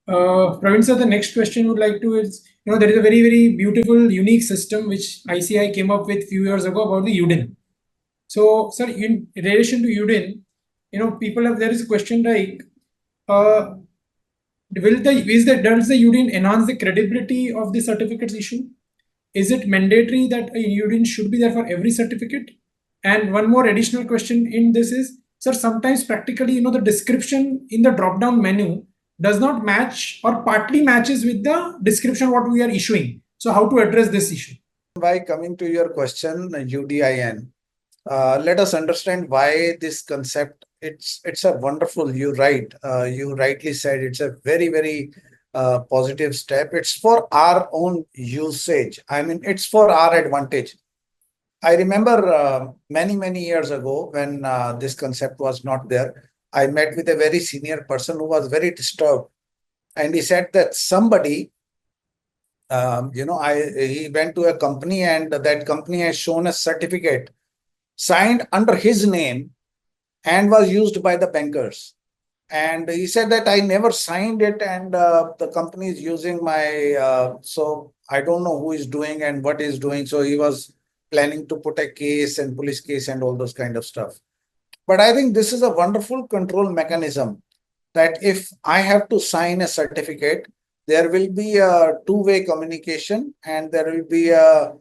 Praveen sir, the next question would like to is, there is a very, very beautiful, unique system which ICAI came up with few years ago about the UDIN. So, sir, in relation to UDIN, people have, there is a question like, uh, does the UDIN enhance the credibility of the certificates issue? Is it mandatory that a UDIN should be there for every certificate? And one more additional question in this is, sir, sometimes practically, the description in the drop-down menu does not match or partly matches with the description what we are issuing. So how to address this issue? By coming to your question, UDIN, let us understand why this concept. It's a wonderful. You rightly said it's a very positive step. It's for our own usage. I mean, it's for our advantage. I remember many years ago when this concept was not there. I met with a very senior person who was very disturbed, and he said that somebody he went to a company and that company has shown a certificate signed under his name and was used by the bankers. And he said that I never signed it and the company is using my, so I don't know who is doing and what is doing. So he was planning to put a case and police case and all those kind of stuff. But I think this is a wonderful control mechanism that if I have to sign a certificate, there will be a two-way communication and there will be a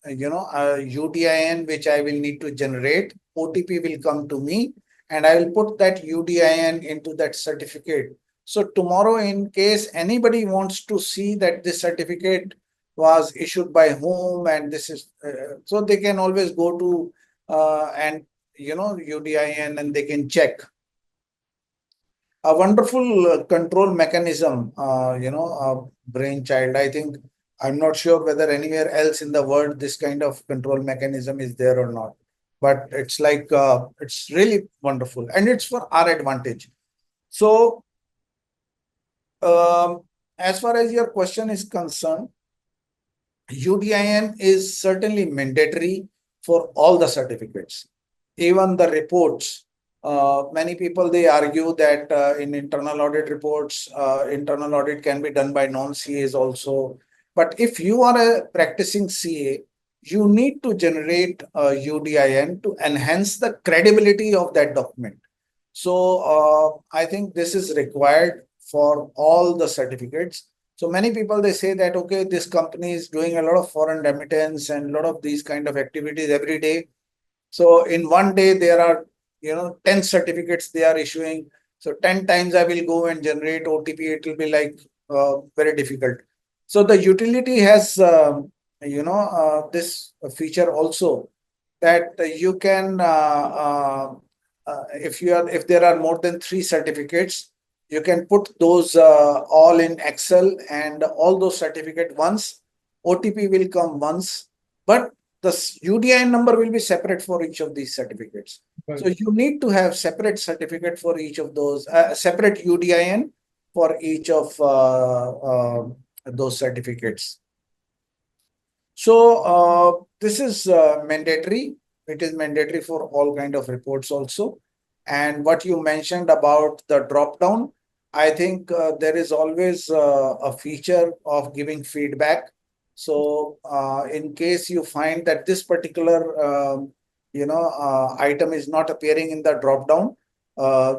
UDIN which I will need to generate. OTP will come to me and I will put that UDIN into that certificate. So tomorrow, in case anybody wants to see that this certificate was issued by whom and this is, so they can always go to and UDIN and they can check. A wonderful control mechanism, brainchild. I think I'm not sure whether anywhere else in the world this kind of control mechanism is there or not. But it's like, it's really wonderful and it's for our advantage. So, as far as your question is concerned, UDIN is certainly mandatory for all the certificates, even the reports. Many people, they argue that in internal audit reports, internal audit can be done by non-CAs also. But if you are a practicing CA, you need to generate a UDIN to enhance the credibility of that document. So I think this is required for all the certificates. So many people, they say that, okay, this company is doing a lot of foreign remittance and a lot of these kind of activities every day. So in one day, there are 10 certificates they are issuing. So 10 times I will go and generate OTP. It will be like very difficult. So the utility has, this feature also that you can, if there are more than 3 certificates, you can put those all in Excel and all those certificate once. OTP will come once, but the UDIN number will be separate for each of these certificates. Right. So you need to have separate certificate for each of those, separate UDIN for each of those certificates. So this is mandatory. It is mandatory for all kind of reports also. And what you mentioned about the drop down, I think there is always a feature of giving feedback. So in case you find that this particular item is not appearing in the drop down,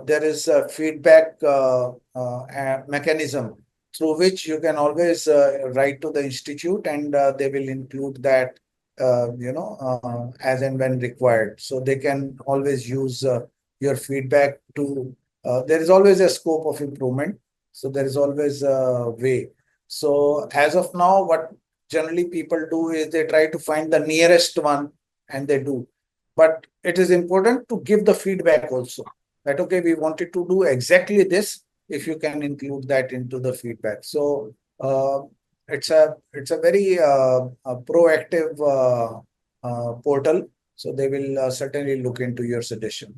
there is a feedback mechanism through which you can always write to the institute and they will include that as and when required. So they can always use your feedback to, there is always a scope of improvement. So there is always a way. So as of now, what generally people do is they try to find the nearest one and they do. But it is important to give the feedback also that, okay, we wanted to do exactly this, if you can include that into the feedback. So it's a very proactive portal. So they will certainly look into your suggestions.